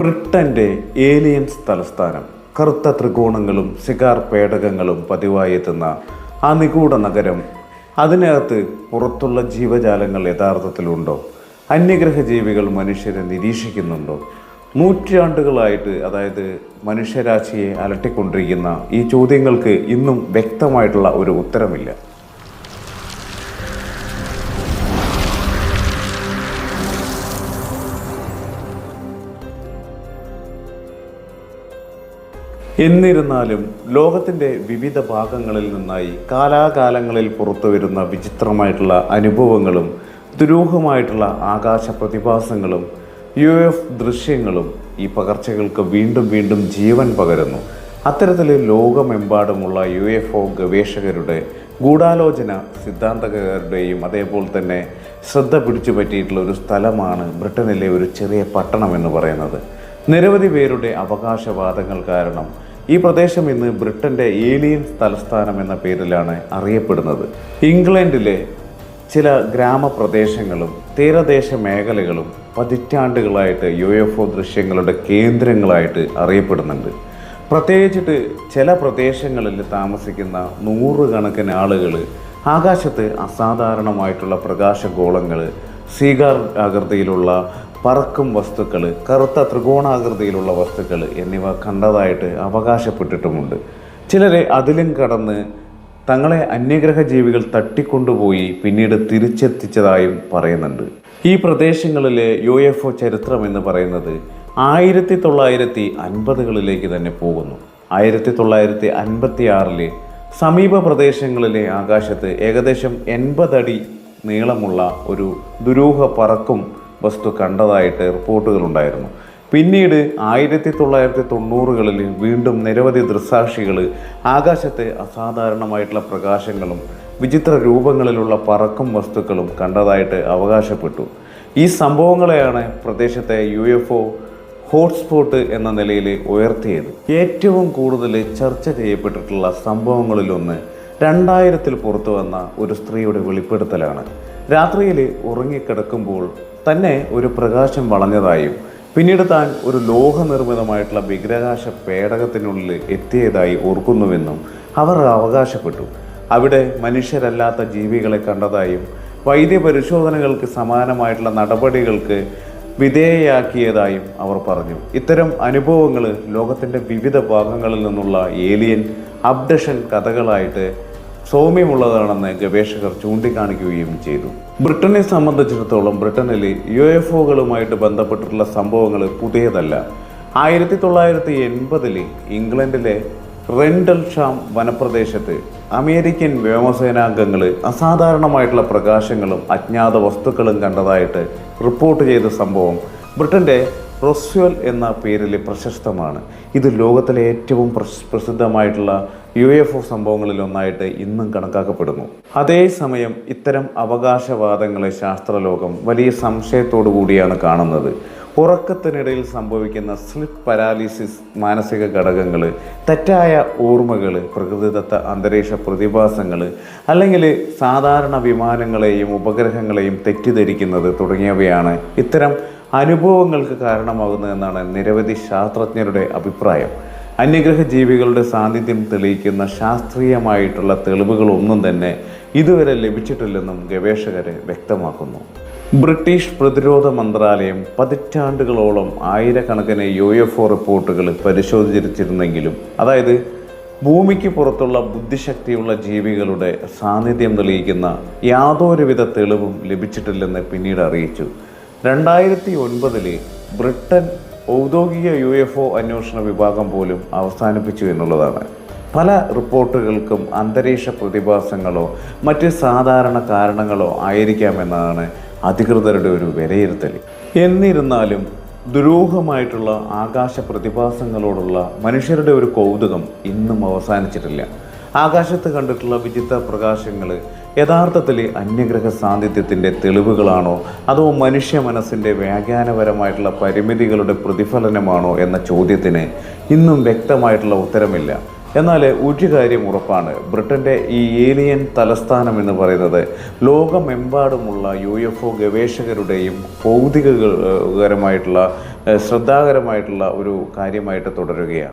ബ്രിട്ടന്റെ ഏലിയൻസ് തലസ്ഥാനം, കറുത്ത ത്രികോണങ്ങളും സിഗാർ പേടകങ്ങളും പതിവായി എത്തുന്ന ആ നിഗൂഢ നഗരം, അതിനകത്ത് പുറത്തുള്ള ജീവജാലങ്ങൾ യഥാർത്ഥത്തിലുണ്ടോ? അന്യഗ്രഹ ജീവികൾ മനുഷ്യരെ നിരീക്ഷിക്കുന്നുണ്ടോ? നൂറ്റാണ്ടുകളായിട്ട്, അതായത് മനുഷ്യരാശിയെ അലട്ടിക്കൊണ്ടിരിക്കുന്ന ഈ ചോദ്യങ്ങൾക്ക് ഇന്നും വ്യക്തമായിട്ടുള്ള ഒരു ഉത്തരമില്ല. എന്നിരുന്നാലും ലോകത്തിൻ്റെ വിവിധ ഭാഗങ്ങളിൽ നിന്നായി കാലാകാലങ്ങളിൽ പുറത്തു വരുന്ന വിചിത്രമായിട്ടുള്ള അനുഭവങ്ങളും ദുരൂഹമായിട്ടുള്ള ആകാശ പ്രതിഭാസങ്ങളും UFO ദൃശ്യങ്ങളും ഈ പകർച്ചകൾക്ക് വീണ്ടും വീണ്ടും ജീവൻ പകരുന്നു. അത്തരത്തിൽ ലോകമെമ്പാടുമുള്ള UFO ഗവേഷകരുടെ, ഗൂഢാലോചന സിദ്ധാന്തകരുടെയും അതേപോലെ തന്നെ ശ്രദ്ധ പിടിച്ചു പറ്റിയിട്ടുള്ള ഒരു സ്ഥലമാണ് ബ്രിട്ടനിലെ ഒരു ചെറിയ പട്ടണം എന്ന് പറയുന്നത്. നിരവധി പേരുടെ അവകാശവാദങ്ങൾ കാരണം ഈ പ്രദേശം ഇന്ന് ബ്രിട്ടൻ്റെ ഏലിയൻസ് തലസ്ഥാനം എന്ന പേരിലാണ് അറിയപ്പെടുന്നത്. ഇംഗ്ലണ്ടിലെ ചില ഗ്രാമപ്രദേശങ്ങളും തീരദേശ മേഖലകളും പതിറ്റാണ്ടുകളായിട്ട് UFO ദൃശ്യങ്ങളുടെ കേന്ദ്രങ്ങളായിട്ട് അറിയപ്പെടുന്നുണ്ട്. പ്രത്യേകിച്ചിട്ട് ചില പ്രദേശങ്ങളിൽ താമസിക്കുന്ന നൂറുകണക്കിന് ആളുകൾ ആകാശത്ത് അസാധാരണമായിട്ടുള്ള പ്രകാശഗോളങ്ങൾ, സിഗാർ ആകൃതിയിലുള്ള പറക്കും വസ്തുക്കൾ, കറുത്ത ത്രികോണാകൃതിയിലുള്ള വസ്തുക്കൾ എന്നിവ കണ്ടതായിട്ട് അവകാശപ്പെട്ടിട്ടുമുണ്ട്. ചിലരെ അതിലും കടന്ന് തങ്ങളെ അന്യഗ്രഹ ജീവികൾ തട്ടിക്കൊണ്ടുപോയി പിന്നീട് തിരിച്ചെത്തിച്ചതായും പറയുന്നുണ്ട്. ഈ പ്രദേശങ്ങളിലെ UFO ചരിത്രം എന്ന് പറയുന്നത് 1950കളിലേക്ക് തന്നെ പോകുന്നു. 1956 സമീപ പ്രദേശങ്ങളിലെ ആകാശത്ത് ഏകദേശം 80 അടി നീളമുള്ള ഒരു ദുരൂഹ പറക്കും വസ്തു കണ്ടതായിട്ട് റിപ്പോർട്ടുകളുണ്ടായിരുന്നു. പിന്നീട് 1990കളിൽ വീണ്ടും നിരവധി ദൃക്സാക്ഷികൾ ആകാശത്തെ അസാധാരണമായിട്ടുള്ള പ്രകാശങ്ങളും വിചിത്ര രൂപങ്ങളിലുള്ള പറക്കും വസ്തുക്കളും കണ്ടതായിട്ട് അവകാശപ്പെട്ടു. ഈ സംഭവങ്ങളെയാണ് പ്രദേശത്തെ UFO ഹോട്ട്സ്പോട്ട് എന്ന നിലയിൽ ഉയർത്തിയത്. ഏറ്റവും കൂടുതൽ ചർച്ച ചെയ്യപ്പെട്ടിട്ടുള്ള സംഭവങ്ങളിലൊന്ന് 2000 പുറത്തു വന്ന ഒരു സ്ത്രീയുടെ വെളിപ്പെടുത്തലാണ്. രാത്രിയിൽ ഉറങ്ങിക്കിടക്കുമ്പോൾ തന്നെ ഒരു പ്രകാശം വളഞ്ഞതായും പിന്നീട് താൻ ഒരു ലോഹനിർമ്മിതമായിട്ടുള്ള ബഹിരാകാശ പേടകത്തിനുള്ളിൽ എത്തിയതായി ഓർക്കുന്നുവെന്നും അവർ അവകാശപ്പെട്ടു. അവിടെ മനുഷ്യരല്ലാത്ത ജീവികളെ കണ്ടതായും വൈദ്യപരിശോധനകൾക്ക് സമാനമായിട്ടുള്ള നടപടികൾക്ക് വിധേയയാക്കിയതായും അവർ പറഞ്ഞു. ഇത്തരം അനുഭവങ്ങൾ ലോകത്തിൻ്റെ വിവിധ ഭാഗങ്ങളിൽ നിന്നുള്ള ഏലിയൻ അബ്ഡഷൻ കഥകളായിട്ട് സൗമ്യമുള്ളതാണെന്ന് ഗവേഷകർ ചൂണ്ടിക്കാണിക്കുകയും ചെയ്തു. ബ്രിട്ടനെ സംബന്ധിച്ചിടത്തോളം ബ്രിട്ടനിൽ UFOകളുമായിട്ട് ബന്ധപ്പെട്ടിട്ടുള്ള സംഭവങ്ങൾ പുതിയതല്ല. 1980 ഇംഗ്ലണ്ടിലെ റെൻഡൽഷാം വനപ്രദേശത്ത് അമേരിക്കൻ വ്യോമസേനാംഗങ്ങൾ അസാധാരണമായിട്ടുള്ള പ്രകാശങ്ങളും അജ്ഞാത വസ്തുക്കളും കണ്ടതായിട്ട് റിപ്പോർട്ട് ചെയ്ത സംഭവം ബ്രിട്ടൻ്റെ റോസ്വെൽ എന്ന പേരിൽ പ്രശസ്തമാണ്. ഇത് ലോകത്തിലെ ഏറ്റവും പ്രസിദ്ധമായിട്ടുള്ള UFO സംഭവങ്ങളിലൊന്നായിട്ട് ഇന്നും കണക്കാക്കപ്പെടുന്നു. അതേസമയം ഇത്തരം അവകാശവാദങ്ങളെ ശാസ്ത്രലോകം വലിയ സംശയത്തോടു കൂടിയാണ് കാണുന്നത്. ഉറക്കത്തിനിടയിൽ സംഭവിക്കുന്ന സ്ലിപ്പ് പാരാലിസിസ്, മാനസിക ഘടകങ്ങൾ, തെറ്റായ ഓർമ്മകൾ, പ്രകൃതിദത്ത അന്തരീക്ഷ പ്രതിഭാസങ്ങൾ, അല്ലെങ്കിൽ സാധാരണ വിമാനങ്ങളെയും ഉപഗ്രഹങ്ങളെയും തെറ്റിദ്ധരിക്കുന്നത് തുടങ്ങിയവയാണ് ഇത്തരം അനുഭവങ്ങൾക്ക് കാരണമാകുന്നതെന്നാണ് നിരവധി ശാസ്ത്രജ്ഞരുടെ അഭിപ്രായം. അന്യഗ്രഹ ജീവികളുടെ സാന്നിധ്യം തെളിയിക്കുന്ന ശാസ്ത്രീയമായിട്ടുള്ള തെളിവുകളൊന്നും തന്നെ ഇതുവരെ ലഭിച്ചിട്ടില്ലെന്നും ഗവേഷകരെ വ്യക്തമാക്കുന്നു. ബ്രിട്ടീഷ് പ്രതിരോധ മന്ത്രാലയം പതിറ്റാണ്ടുകളോളം ആയിരക്കണക്കിന് UFO റിപ്പോർട്ടുകൾ പരിശോധിച്ചിരുന്നെങ്കിലും, അതായത് ഭൂമിക്ക് പുറത്തുള്ള ബുദ്ധിശക്തിയുള്ള ജീവികളുടെ സാന്നിധ്യം തെളിയിക്കുന്ന യാതൊരുവിധ തെളിവും ലഭിച്ചിട്ടില്ലെന്ന് പിന്നീട് അറിയിച്ചു. 2009 ബ്രിട്ടൻ ഔദ്യോഗിക UFO അന്വേഷണ വിഭാഗം പോലും അവസാനിപ്പിച്ചു എന്നുള്ളതാണ്. പല റിപ്പോർട്ടുകൾക്കും അന്തരീക്ഷ പ്രതിഭാസങ്ങളോ മറ്റ് സാധാരണ കാരണങ്ങളോ ആയിരിക്കാമെന്നാണ് അധികൃതരുടെ ഒരു വിലയിരുത്തൽ. എന്നിരുന്നാലും ദുരൂഹമായിട്ടുള്ള ആകാശ പ്രതിഭാസങ്ങളോടുള്ള മനുഷ്യരുടെ ഒരു കൗതുകം ഇന്നും അവസാനിച്ചിട്ടില്ല. ആകാശത്ത് കണ്ടിട്ടുള്ള വിചിത്ര പ്രകാശങ്ങൾ യഥാർത്ഥത്തിൽ അന്യഗ്രഹ സാന്നിധ്യത്തിൻ്റെ തെളിവുകളാണോ അതോ മനുഷ്യ മനസ്സിൻ്റെ വ്യാഖ്യാനപരമായിട്ടുള്ള പരിമിതികളുടെ പ്രതിഫലനമാണോ എന്ന ചോദ്യത്തിന് ഇന്നും വ്യക്തമായിട്ടുള്ള ഉത്തരമില്ല. എന്നാൽ ഒരു കാര്യം ഉറപ്പാണ്, ബ്രിട്ടൻ്റെ ഈ ഏലിയൻ തലസ്ഥാനം എന്ന് പറയുന്നത് ലോകമെമ്പാടുമുള്ള UFO ഗവേഷകരുടെയും ഭൗതികപരമായിട്ടുള്ള ശ്രദ്ധാകരമായിട്ടുള്ള ഒരു കാര്യമായിട്ട് തുടരുകയാണ്.